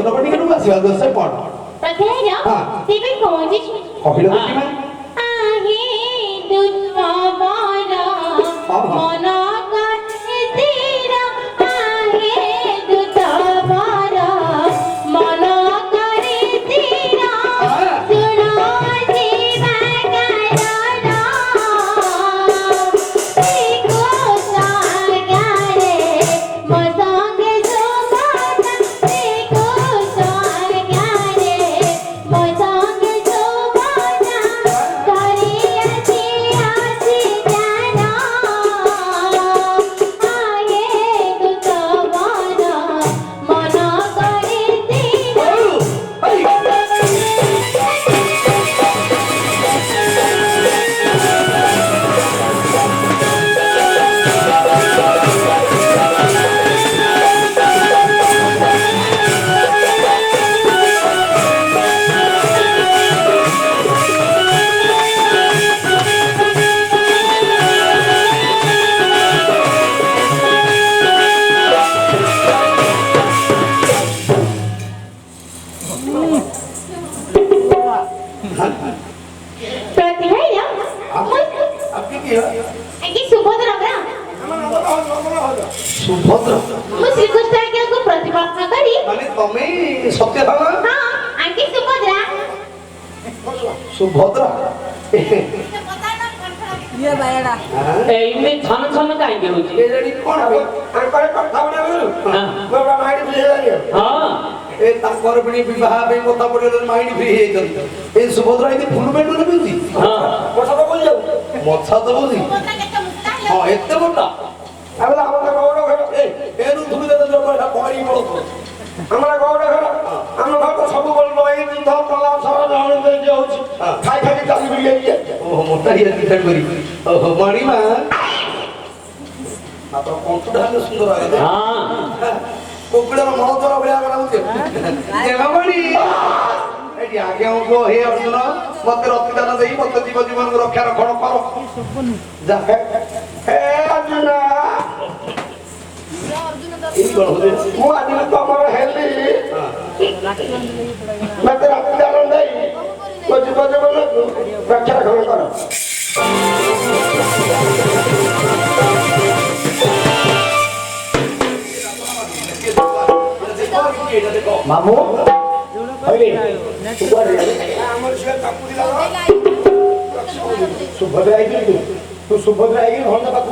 अर्जुन बटिकनु आसीबा दोष कोन प्रथेय तेबे कोन कहिलो देखिमा आहे दुष्पावारा मना करे तेरा आहे दुष्पावारा मना करे तेरा सुनो जीवा गरारा देखो सागरे मसंगे जोबाना देखो सागरे मसंगे जोबाना करिया जिया जाना आए दुतवाना मना करे तेरा प्रथेय आपकी की है आगे सुभद्रा बरा सुभद्रा मु श्री कृष्ण आज्ञा को प्रतिपादन करी माने तमे सत्य भामा हां आगे सुभद्रा सुभद्रा ये बायडा एइमे छन छन काहे के होची ए जडी कोन बे आंकर कथा बडा गयो मोबा माइंड फ्री हो गयो हां ए ताकर बणी विवाह बे कथा पडले माइंड फ्री हे जल्दी ए सुभद्रा इति फुल बेड ने बिउजी हां मछा तो बोल जाऊ मछा तो बोली सुभद्रा केते मुक्ता है हां एते मोटा आबला हमरा गौड़ घर ए नु धुमी दे जो बडा पड़ी बोल हमरा गौड़ घर हम घर तो सब बोल नई दिन धर तला सब जान दे जे होची खाई खाई चाली बिल गई ओ मोटा ही टिकट करी ओ मणि मा मात्र कंठटा सुंदर आगे हां कुकुड़ा मन तोरा बलिया बनाउछे ए मणि एटी आगे को हे अर्जुन मते रतिदान देई मते जीव जीवन को रक्षा रखण करो जा हे अर्जुन ई कोन होदे मु आदि तमर हेली मते रतिदान देई को जीव जीवन को रक्षा रखण करो मामू अरे सुभद्रा आई तू सुभद्रा आई होंदा बाबू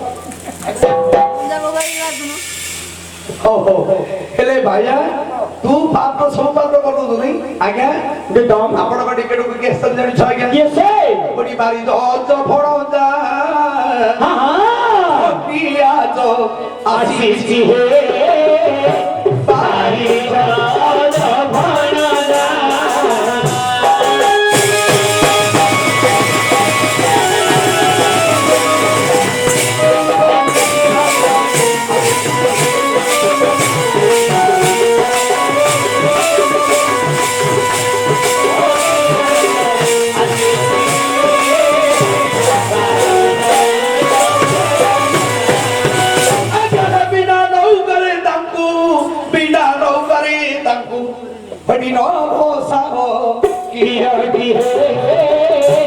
हो हेले भाइया तू पाप तो सब पाप करू तू नहीं आज्ञा बेटम आपण का टिकट को केस तक जानि छ आज्ञा ये से बड़ी बारी जो फड़ो जा हां हां पिया जो आशीष जी हे बारी राज भणला बड़ी नो साहो किया दी है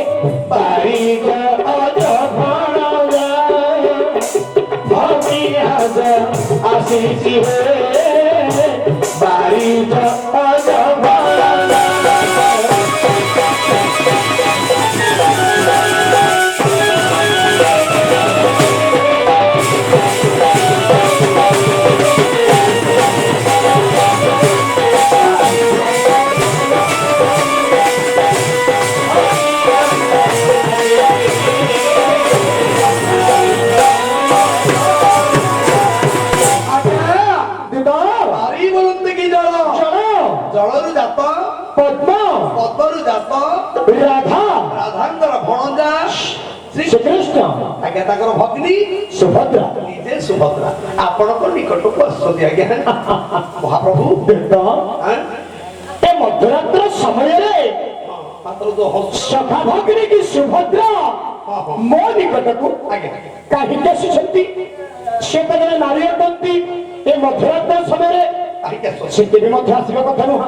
बारी राज भणला भक्ति हज आशीष जी हे बारी राज भणला जलरु जात पद्म पद्मरु जात राधा राधांकर भणजा श्री कृष्ण आज्ञा ताकर भगिनी सुभद्रा निजे सुभद्रा आपण को निकट को आसोदी आज्ञा महाप्रभु ए मध्यरात्र समय रे मात्र जो सखा भगिनी की सुभद्रा मो निकट को आज्ञा काहे आसी छथि से तो जने नारी अटंती ए मध्यरात्र समय रे କାହିଁକି ଆସୁଛନ୍ତି ସେତେ ବି ମଧ୍ୟ ଆସିବା କଥା ନୁହଁ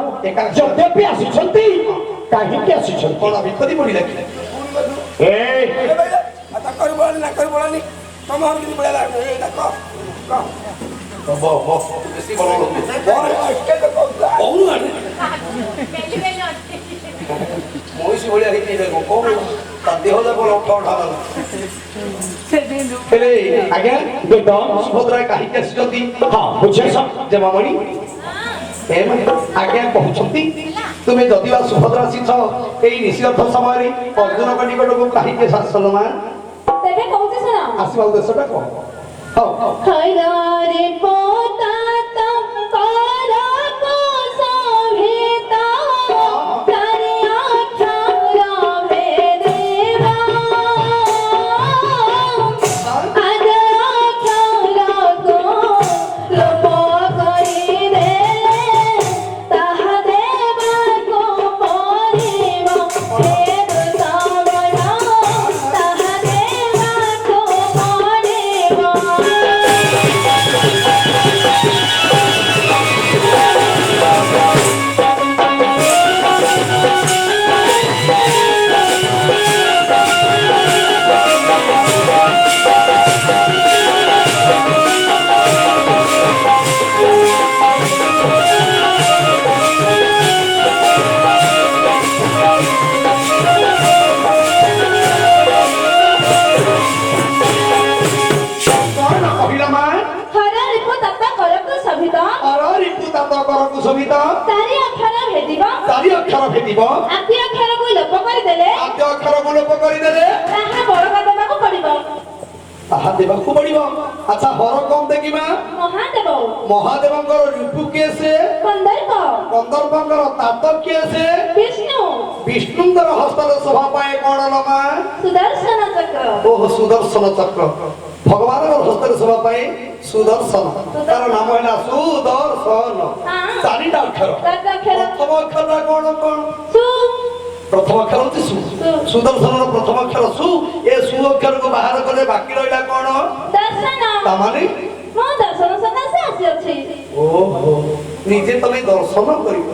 ଯଦ୍ୟପି ଆସିଛନ୍ତି କାହିଁକି ଆସିଛନ୍ତି କଣ ବିପତ୍ତି ପଡ଼ିଲା କି ଏ ତାଙ୍କର ବଳାନି ନାକର ବଳାନି ତମ ଘର କିଛି ପଳେଇଲା ଏଇଟା କହ ବେଶୀ ବଳ ମଇଁଷି ଭଳିଆ ହେଇକି କଣ ତା ଦେହ ଯାକ ଲଠ ହେଲେ ଆଜ୍ଞା ବେଦ ସୁଭଦ୍ରା କାହିଁକି ଆସିଛନ୍ତି ହଁ ବୁଝେଛ ଯେ ମାମଣି ଆଜ୍ଞା କହୁଛନ୍ତି ତୁମେ ଯଦି ବା ସୁଭଦ୍ରା ଆସିଛ ଏଇ ନିଶିରଥ ସମୟରେ ଅର୍ଜୁନଙ୍କ ନିକଟକୁ କାହିଁକି ଶାସନ ମା ତେବେ କହୁଛି ଶୁଣ ଆସିବା ଉଦ୍ଦେଶ୍ୟଟା କଣ ହଉ ହରରେ ପୋତା ତଙ୍କର କୋସଭେତା ତାରିଆ କ୍ଷର ଭେଦେବା ଆଦ କ୍ଷରକୁ ଲୋପ କରିଦେଲେ ତାହା ଦେବାକୁ ପଡ଼ିବ ହେ ଦୁଃଖମୟ ତାହା ଦେବାକୁ ପଡ଼ିବ କଣ କହିଲା ମା ହରରେ ପୋତା କରକୁ ସଭିତ ରିପୁ ତାତ କରକୁ ସବିତ ତାରି ଅକ୍ଷର ଭେଦିବ ଚାରି ଅକ୍ଷର ଭେଦିବ ଆଦି ଅକ୍ଷରକୁ ଲୋପ କରିଦେଲେ ଆଦ୍ୟ ଅକ୍ଷରକୁ ଲୋପ କରିଦେଲେ ତାହା ବଳକା ଦେବାକୁ ପଡ଼ିବ ତାହା ଦେବାକୁ ପଡିବ ଆଚ୍ଛା ହର କମ ଦେଖିବା ମହାଦେବ ମହାଦେବଙ୍କର ରିପୁ କିଏ ସେ କନ୍ଦର୍ପ କନ୍ଦର୍ପଙ୍କର ତାତ କିଏ ସେ ବିଷ୍ଣୁ ବିଷ୍ଣୁଙ୍କର ହସ୍ତର ଶୋଭା ପାଏ କଣ ଲମା ସୁଦର୍ଶନ ଚକ୍ର ଓହୋ ସୁଦର୍ଶନ ଚକ୍ର ଭଗବାନଙ୍କର ହସ୍ତରେ ଶୋଭା ପାଏ ସୁଦର୍ଶନ ତାର ନାମ ହେଲା ସୁଦର୍ଶନ ଚାରିଟା ଅକ୍ଷର ଚାରିଟା ଅକ୍ଷର। ପ୍ରଥମ ଅକ୍ଷରଟା କଣ କଣ ସୁ ପ୍ରଥମ ଅକ୍ଷର ହଉଛି ସୁ ସୁଦର୍ଶନର ପ୍ରଥମ ଅକ୍ଷର ସୁ ଏ ସୁ ଅକ୍ଷରକୁ ବାହାର କଲେ ବାକି ରହିଲା କଣ ଦର୍ଶନ ତାମାନେ ମୋ ଦର୍ଶନ ସକାଶେ ଆସିଅଛି ଓହୋ ନିଜେ ତମେ ଦର୍ଶନ କରିବ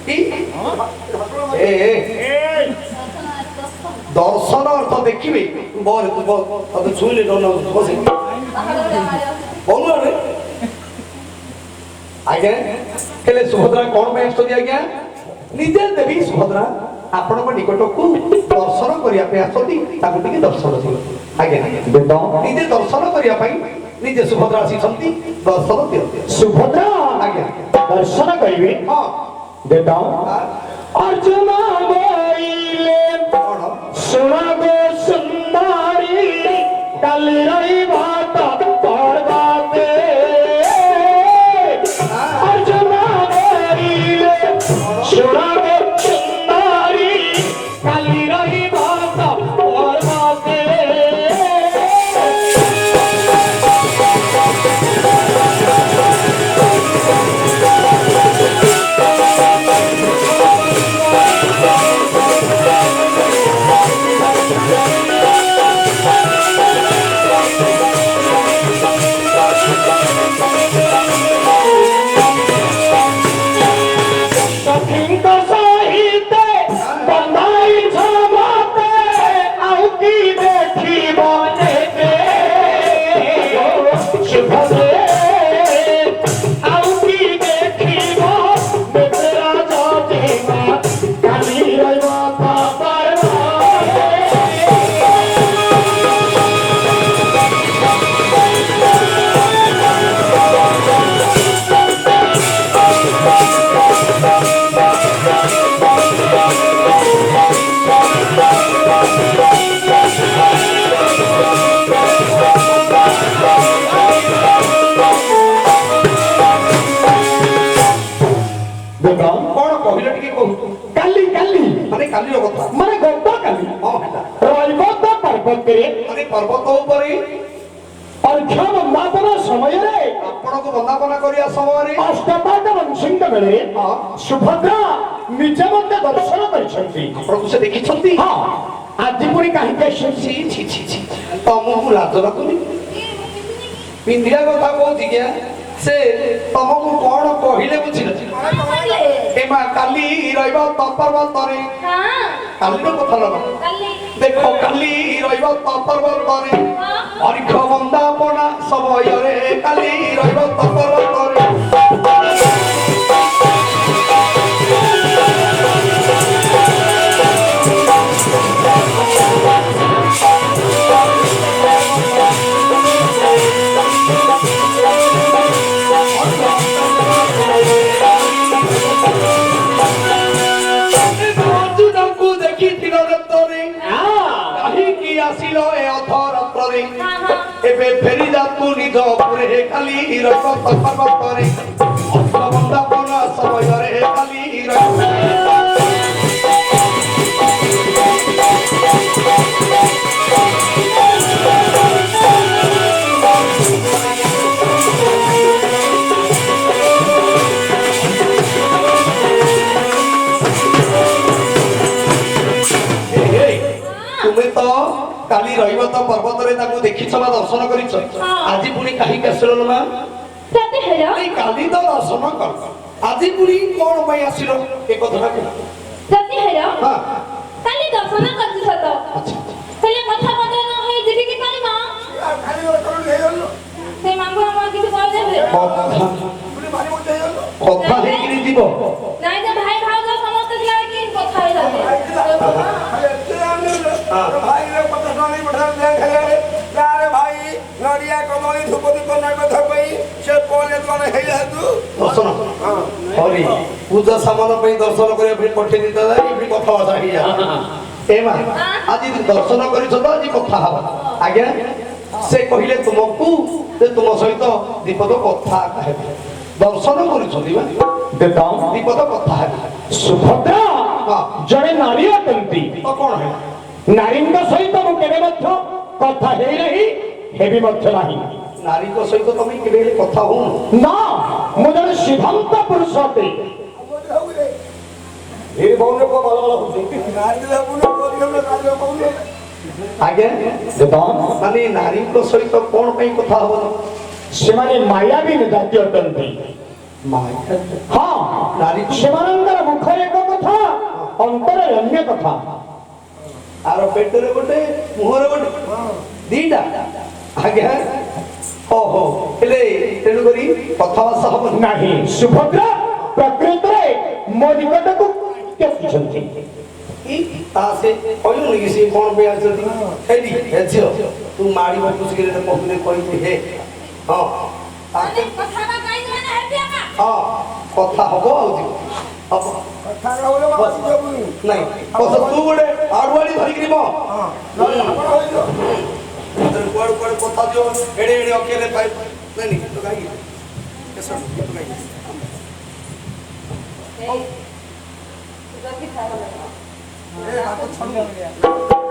କି? ଏ ଦର୍ଶନ ଅର୍ଥ ଦେଖିବେ ତତେ ଛୁଇଁଲେ ଡର ଲାଗୁଛି ବସେ ବଲୁଆରେ ଆଜ୍ଞା ହେଲେ ସୁଭଦ୍ରା କଣ ପାଇଁ ଆସୁଛନ୍ତି ଆଜ୍ଞା ନିଜେ ଦେବୀ ସୁଭଦ୍ରା ଆପଣଙ୍କ ନିକଟକୁ ଦର୍ଶନ କରିବା ପାଇଁ ଆସନ୍ତି ତାକୁ ଟିକେ ଦର୍ଶନ ଦିଅ ଆଜ୍ଞା ବେଦ ନିଜେ ଦର୍ଶନ କରିବା ପାଇଁ ନିଜେ ସୁଭଦ୍ରା ଆସିଛନ୍ତି ଦର୍ଶନ ଦିଅନ୍ତି ସୁଭଦ୍ରା ଆଜ୍ଞା ଦର୍ଶନ କରିବେ ହଁ ବେଦ ଅର୍ଜୁନ ବୋଇଲେ କଣ ଶୁଣବେ ସୁନ୍ଦରୀ କାଲି ରହିବା ପର୍ବାତେ ଅର୍ଜୁନ ବୋଇଲେ ଶୁଣବେ ସୁନ୍ଦରୀ କାଲି ରହିବା ପର୍ବାତେ ସଖୀଙ୍କ ସହିତ ବନ୍ଧାଇଛ ମତେ ଆଉ କି ଦେଖିବ ନେବେ ଶୁଭରେ ଆଉ କି ଦେଖିବ ନେବେ ରାଜ ଦେବା କାଲି ରହିବ କଣ କହିଲେ ଟିକେ କହୁ କାଲି କାଲି ମାନେ କାଲିର କଥା ମାନେ ଗତ କାଲି ହଁ ହେଲା ରହିବ ତ ପର୍ବତରେ ମାନେ ପର୍ବତ ଉପରେ ଅର୍ଘ୍ୟ ବନ୍ଦାପନା ସମୟରେ ଆପଣଙ୍କୁ ବନ୍ଦାପନା କରିବା ସମୟରେ ଅଷ୍ଟପାଦ ବଂଶୀଙ୍କ ବେଳେ ସୁଭଦ୍ରା ନିଜେ ମଧ୍ୟ ଦର୍ଶନ କରିଛନ୍ତି ଆପଣଙ୍କୁ ସେ ଦେଖିଛନ୍ତି ହଁ ଆଜି ପୁଣି କାହିଁକି ଆସିଛି ଛି ଛି ଛି ତମକୁ ଲାଜ ଲାଗୁନି ପିନ୍ଧିବା କଥା କହୁଛି କିଆ ସେ ତମକୁ କଣ କହିଲେ ବୁଝିଲ କଣ କହିଲେ? ଏ ମା କାଲି ରହିବ ତପର୍ବତରେ ହଁ କାଲିର କଥା ନବ କାଲି ଦେଖ କାଲି ରହିବ ତପର୍ବତରେ ହଁ ଅରିଖ ବନ୍ଦାପନା ସମୟରେ କାଲି ରହିବ ତପର୍ବତରେ ଅର୍ଜୁନଙ୍କୁ ଦେଖିଥିଲ ରକ୍ତରେ କାହିଁକି ଆସିଲ ଏ ଅଧରାତ୍ରରେ ହଁ ହଁ ଏବେ ଫେରି ଯାତୁ ନିଜ ଉପରେ କାଲି ରହିବ ତପର୍ବତରେ ଅର୍ଥ ବନ୍ଦାପନା ସମୟରେ କାଲି ରହିବ ତୁମେ ତ କାଲି ରହିବ ତ ପର୍ବତରେ ତାଙ୍କୁ ଦେଖିଛ ବା ଦର୍ଶନ କରିଛ ଆଜି ପୁଣି କାହିଁକି ଆସିଲ ମା ସତେ ହେଲ ଏଇ କାଲି ତ ଦର୍ଶନ କର ଆଜି ପୁଣି କଣ ପାଇଁ ଆସିଲ ଏ କଥାଟା କୁହ ସତେ ହେଲ ହଁ କାଲି ଦର୍ଶନ କରିଛି ସତ ଆଚ୍ଛା ହେଲେ କଥା ବଦଳ ନ ହେଇ ଯିବି କି କାଲି ମା ସେ ମାଙ୍କୁ ଆମର କିଛି କହିଦେବେ କଥା ହେଇକିରି ଯିବ ନାଇଁ ତ ଭାଇ ଭାଉଜ ସମସ୍ତେ ଥିଲା କି କଥା ହେଇଯାবে ଦର୍ଶନ ହରି ପୂଜା ସାମାନ ପାଇଁ ଦର୍ଶନ କରିବା ପାଇଁ ପଠେଇ ଦେଇତା ଏଠି କଥାବାର୍ତ୍ତା ହେଇଯା ଏ ମା ଆଜି ଦର୍ଶନ କରିଛ ତ ଆଜି କଥା ହବା ଆଜ୍ଞା ସେ କହିଲେ ତୁମକୁ ଯେ ତୁମ ସହିତ ଦୀପଦ କଥା ହେବେ ଦର୍ଶନ କରୁଛନ୍ତି ବା ଦେଖ ଦୀପଦ କଥା ହେବେ ସୁଭଦ୍ରା ହଁ ଜଣେ ନାରୀ ଅଟନ୍ତି ତ କଣ ହେଲା ନାରୀଙ୍କ ସହିତ ମୁଁ କେବେ ମଧ୍ୟ କଥା ହେଇ ନାହିଁ ହେବି ମଧ୍ୟ ନାହିଁ ନାରୀଙ୍କ ସହିତ ତମେ କେବେ ହେଲେ କଥା ହଉନ ନା ମୁଁ ଜଣେ ସିଦ୍ଧାନ୍ତ ପୁରୁଷ ଅଟେ ଆଜ୍ଞା ଦେଖ ମାନେ ନାରୀଙ୍କ ସହିତ କଣ ପାଇଁ କଥା ହବନ ସେମାନେ ମାୟାବୀ ଜାତି ଅଟନ୍ତି ହଁ ନାରୀ ସେମାନଙ୍କର ମୁଖରେ ଏକ କଥା ଅନ୍ତରରେ ଅନ୍ୟ କଥା ଆର ପେଟରେ ଗୋଟେ ମୁହଁରେ ଗୋଟେ ଦିଟା ଆଜ୍ଞା ଓହୋ ହେଲେ ତେଣୁକରି କଥାବାର୍ତ୍ତା ହବନି ନାହିଁ ସୁଭଦ୍ରା ପ୍ରକୃତରେ ମୋ ନିକଟକୁ ଆସିଛନ୍ତି ତା ସେ କହିଲୁନି କି ସେ କଣ ପାଇଁ ଆସିଛନ୍ତି ହେଇଟି ହେ ଝିଅ ତୁ ମାଡ଼ି ବସୁକିରି କହୁଥିଲେ କହିଲି ହେ ହଁ ମାନେ କଥା ବା କାଇ ମାନେ ହେବି ଆକା ହଁ କଥା ହବ ଆଉ ଯିବ ହବ ନାଇଁ ବସ ତୁ ଗୋଟେ ଆଡୁଆଡି ଧରିକିରି ମ କୁଆଡୁ କୁଆଡୁ କଥା ଦିଅ ଏଡେ ଏଡେ ଅକେଲେ ପାଇ ନାଇଁ ତ କାହିଁକି କେସର ତ କାହିଁକି ରଖି ଥାଅ